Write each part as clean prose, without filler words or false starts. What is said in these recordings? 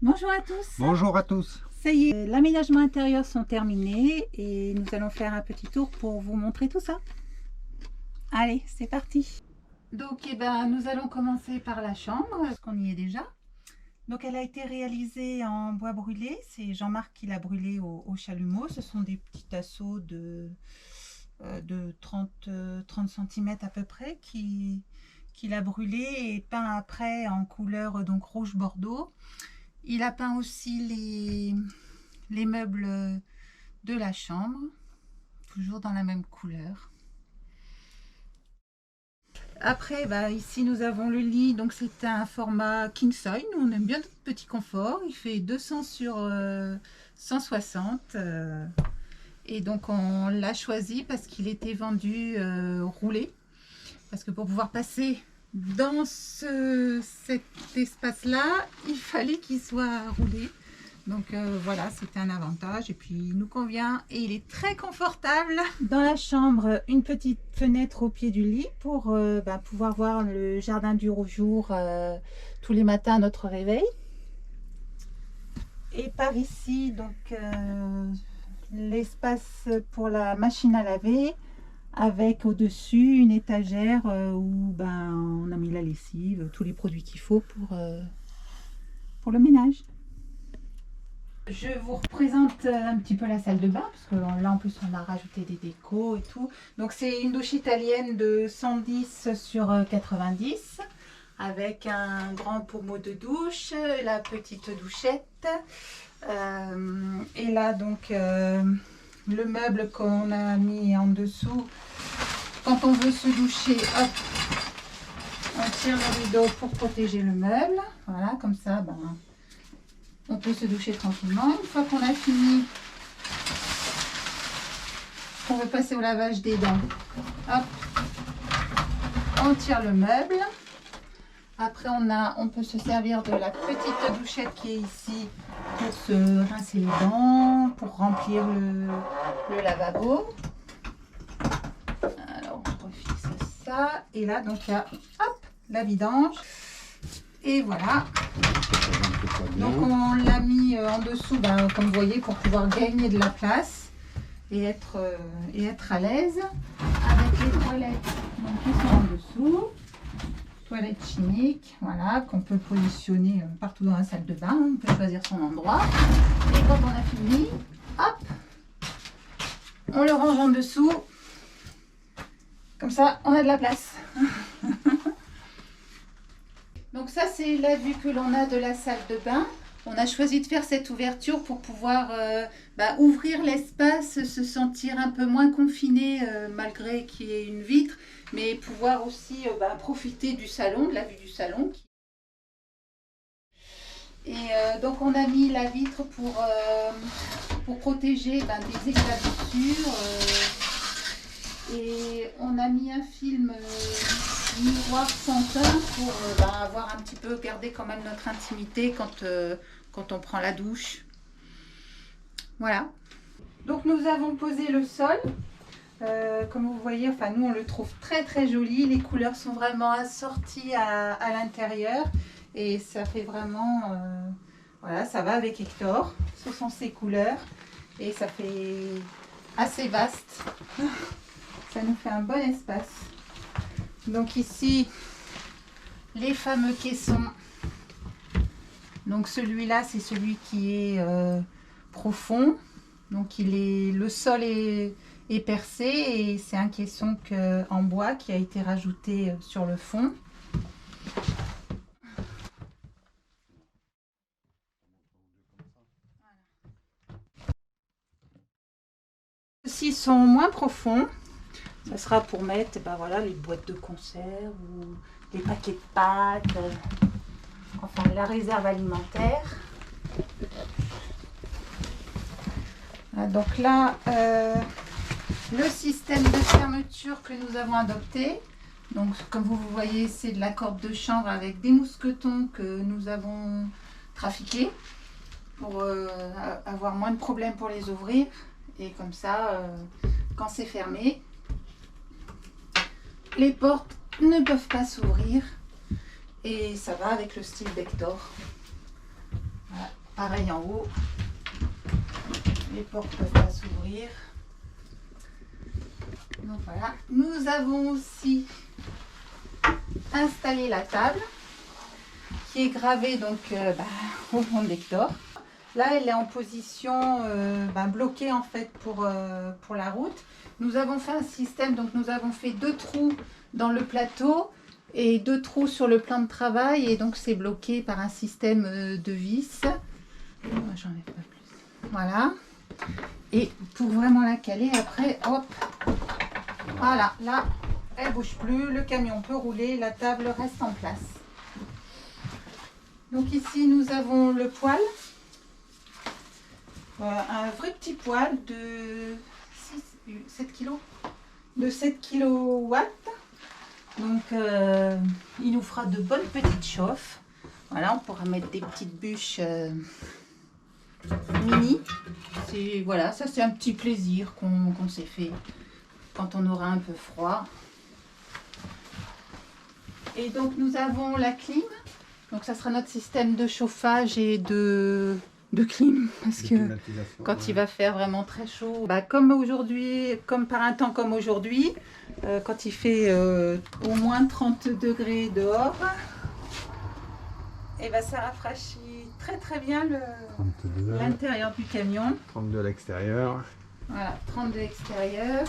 Bonjour à tous. Bonjour à tous. Ça y est, l'aménagement intérieur sont terminés et nous allons faire un petit tour pour vous montrer tout ça. Allez, c'est parti. Donc, nous allons commencer par la chambre, parce qu'on y est déjà. Donc, elle a été réalisée en bois brûlé. C'est Jean-Marc qui l'a brûlé au chalumeau. Ce sont des petits tasseaux de 30 cm à peu près qu'il a brûlé et peint après en couleur donc rouge bordeaux. Il a peint aussi les meubles de la chambre, toujours dans la même couleur. Après, ici nous avons le lit, donc c'est un format king size. Nous on aime bien notre petit confort. Il fait 200 sur 160. Et donc on l'a choisi parce qu'il était vendu roulé. Parce que pour pouvoir passer dans cet espace-là, il fallait qu'il soit roulé. Donc voilà, c'était un avantage et puis il nous convient et il est très confortable. Dans la chambre, une petite fenêtre au pied du lit pour pouvoir voir le jardin du jour tous les matins à notre réveil. Et par ici, donc l'espace pour la machine à laver, avec au-dessus une étagère où on a mis la lessive, tous les produits qu'il faut pour le ménage. Je vous représente un petit peu la salle de bain, parce que là en plus on a rajouté des décos et tout. Donc c'est une douche italienne de 110 sur 90, avec un grand pommeau de douche, la petite douchette. Et là donc le meuble qu'on a mis en dessous, quand on veut se doucher, hop, on tire le rideau pour protéger le meuble. Voilà, comme ça, on peut se doucher tranquillement. Une fois qu'on a fini, qu'on veut passer au lavage des dents, hop, on tire le meuble. Après, on peut se servir de la petite douchette qui est ici pour se rincer les dents, pour remplir le lavabo. Alors, on refixe ça. Et là, donc, il y a hop, la vidange. Et voilà. Donc, on l'a mis en dessous, comme vous voyez, pour pouvoir gagner de la place et être à l'aise. Avec les toilettes donc, qui sont en dessous. Toilette chimique, voilà, qu'on peut positionner partout dans la salle de bain. On peut choisir son endroit. Et quand on a fini, hop, on le range en dessous. Comme ça, on a de la place. Donc ça, c'est la vue que l'on a de la salle de bain. On a choisi de faire cette ouverture pour pouvoir ouvrir l'espace, se sentir un peu moins confiné malgré qu'il y ait une vitre, mais pouvoir aussi profiter du salon, de la vue du salon. Et donc on a mis la vitre pour protéger des éclaboussures. Et on a mis un film miroir sans teint pour avoir un petit peu, garder quand même notre intimité quand on prend la douche. Voilà. Donc nous avons posé le sol. Comme vous voyez, nous on le trouve très très joli. Les couleurs sont vraiment assorties à l'intérieur. Et ça fait vraiment... voilà, ça va avec Hector. Ce sont ses couleurs. Et ça fait assez vaste. Ça nous fait un bon espace. Donc ici, les fameux caissons. Donc celui-là, c'est celui qui est profond. Donc le sol est percé et c'est un caisson en bois qui a été rajouté sur le fond. Ceux-ci sont moins profonds. Ça sera pour mettre les boîtes de conserve ou les paquets de pâtes, enfin la réserve alimentaire. Donc là, le système de fermeture que nous avons adopté, donc comme vous voyez, c'est de la corde de chanvre avec des mousquetons que nous avons trafiqués pour avoir moins de problèmes pour les ouvrir. Et comme ça, quand c'est fermé, les portes ne peuvent pas s'ouvrir et ça va avec le style d'Hector. Voilà. pareil en haut. Les portes ne peuvent pas s'ouvrir. Donc voilà. Nous avons aussi installé la table qui est gravée donc au fond de l'Hector. Là, elle est en position bloquée en fait pour la route. Nous avons fait un système, donc nous avons fait 2 trous dans le plateau et 2 trous sur le plan de travail, et donc c'est bloqué par un système de vis. J'en ai pas plus. Voilà. Et pour vraiment la caler, après, hop, voilà, là, elle bouge plus, le camion peut rouler, la table reste en place. Donc ici, nous avons le poêle. Un vrai petit poêle de 7 kg. De 7 kW. Donc il nous fera de bonnes petites chauffes. Voilà, on pourra mettre des petites bûches mini. Voilà, ça c'est un petit plaisir qu'on s'est fait quand on aura un peu froid. Et donc nous avons la clim. Donc ça sera notre système de chauffage et de clim, parce que quand il va faire vraiment très chaud, comme aujourd'hui, comme par un temps comme aujourd'hui, quand il fait au moins 30 degrés dehors, et ça rafraîchit très bien l'intérieur du camion. 32 à l'extérieur. Voilà, 32 à l'extérieur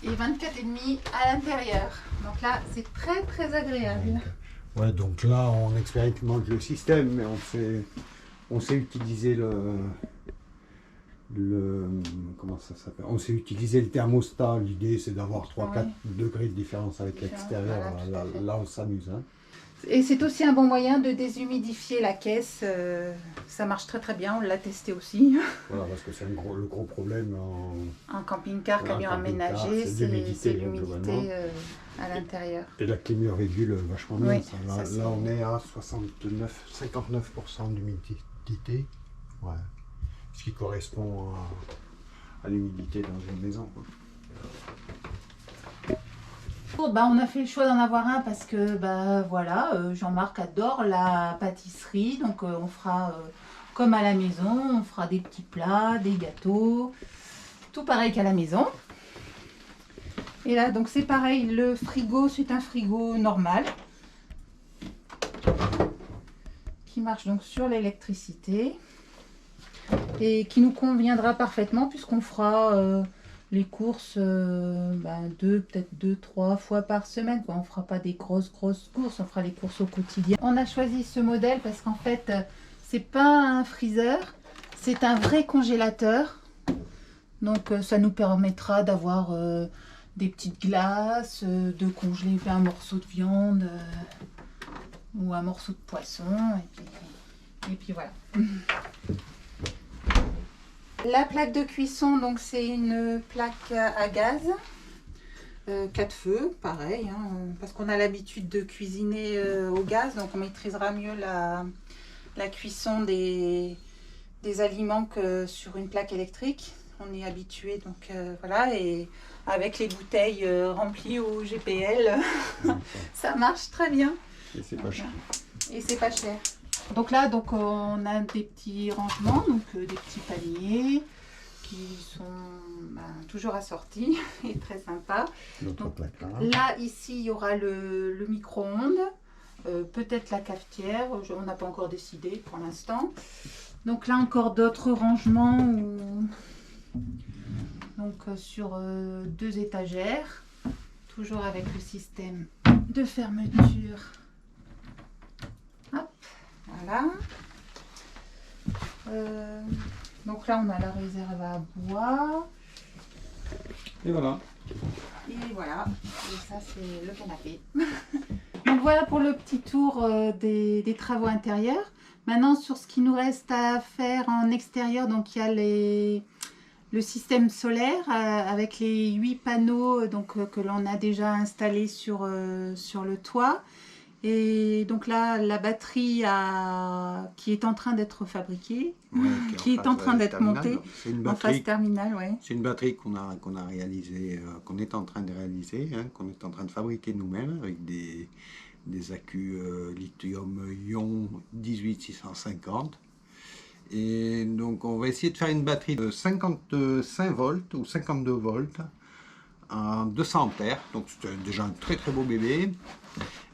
et 24,5 à l'intérieur. Donc là, c'est très agréable. Ouais, donc là, on expérimente le système, mais on sait utiliser comment ça s'appelle, on sait utiliser le thermostat. L'idée, c'est d'avoir 3-4 degrés de différence avec l'extérieur. Voilà, là, on s'amuse. Hein. Et c'est aussi un bon moyen de déshumidifier la caisse. Ça marche très bien, on l'a testé aussi. Voilà, parce que c'est le gros problème en camping-car, camion aménagé, c'est l'humidité à l'intérieur. Et la clim le régule vachement bien. Oui, là, on est à 59% d'humidité. Ouais. Ce qui correspond à l'humidité dans une maison. Quoi. On a fait le choix d'en avoir un parce que voilà, Jean-Marc adore la pâtisserie, donc on fera comme à la maison, on fera des petits plats, des gâteaux, tout pareil qu'à la maison. Et là donc c'est pareil, le frigo c'est un frigo normal qui marche donc sur l'électricité et qui nous conviendra parfaitement puisqu'on fera les courses peut-être 2-3 fois par semaine, quoi. On ne fera pas des grosses courses, on fera les courses au quotidien. On a choisi ce modèle parce qu'en fait, c'est pas un freezer, c'est un vrai congélateur. Donc ça nous permettra d'avoir des petites glaces, de congeler un morceau de viande ou un morceau de poisson. Et puis voilà. La plaque de cuisson, donc c'est une plaque à gaz, 4 feux, pareil, hein, parce qu'on a l'habitude de cuisiner au gaz, donc on maîtrisera mieux la cuisson des aliments que sur une plaque électrique. On est habitué, donc voilà, et avec les bouteilles remplies au GPL, ça marche très bien. Et c'est pas cher. Et c'est pas cher. Donc là, on a des petits rangements, donc des petits paniers qui sont toujours assortis et très sympas. Donc, là, ici, il y aura le micro-ondes, peut-être la cafetière, on n'a pas encore décidé pour l'instant. Donc là, encore d'autres rangements sur 2 étagères, toujours avec le système de fermeture. Hop. Voilà. Donc là, on a la réserve à bois. Et voilà. Et voilà. Et ça, c'est le canapé. Donc voilà pour le petit tour des travaux intérieurs. Maintenant, sur ce qui nous reste à faire en extérieur, donc il y a le système solaire avec les 8 panneaux que l'on a déjà installés sur le toit. Et donc là, la batterie qui est en train d'être fabriquée, qui est en train d'être montée en phase terminale. Ouais. C'est une batterie qu'on a réalisée, qu'on est en train de réaliser, hein, qu'on est en train de fabriquer nous-mêmes avec des accus lithium-ion 18650. Et donc on va essayer de faire une batterie de 55 volts ou 52 volts à 200 ampères. Donc c'est déjà un très très beau bébé.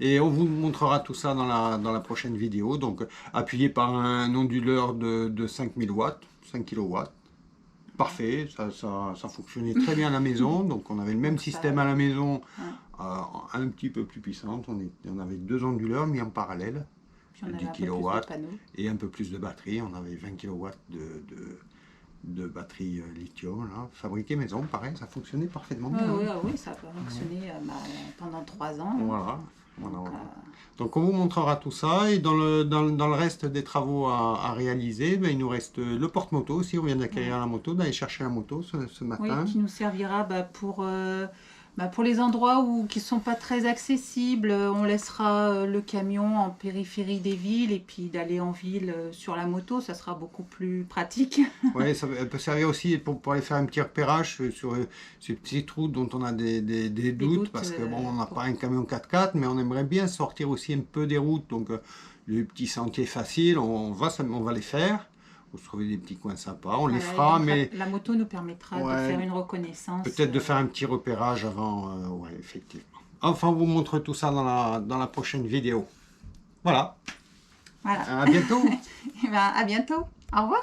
Et on vous montrera tout ça dans la prochaine vidéo. Donc appuyé par un onduleur de 5000 watts, 5 kilowatts. Parfait, ça fonctionnait très bien à la maison. Donc on avait le même système à la maison, un petit peu plus puissante. On avait 2 onduleurs mis en parallèle. Puis on avait 10 kW et un peu plus de batterie. On avait 20 kW de batterie lithium, là, fabriquée maison, pareil, ça fonctionnait parfaitement bien. Oui, ça a fonctionné pendant 3 ans. Voilà. Donc on vous montrera tout ça, et dans le reste des travaux à réaliser, il nous reste le porte-moto aussi. On vient d'acquérir la moto, d'aller chercher la moto ce matin. Oui, qui nous servira pour les endroits qui ne sont pas très accessibles. On laissera le camion en périphérie des villes, et puis d'aller en ville sur la moto, ça sera beaucoup plus pratique. Oui, elle peut servir aussi pour aller faire un petit repérage sur ces petites routes dont on a des doutes, parce que bon, on n'a pas un camion 4x4, mais on aimerait bien sortir aussi un peu des routes. Donc les petits sentiers faciles, on va les faire. Vous trouvez des petits coins sympas, on les fera, mais la moto nous permettra de faire une reconnaissance. Peut-être de faire un petit repérage avant, ouais, effectivement. Enfin, on vous montre tout ça dans la prochaine vidéo. Voilà. Voilà. À bientôt. À bientôt. Au revoir.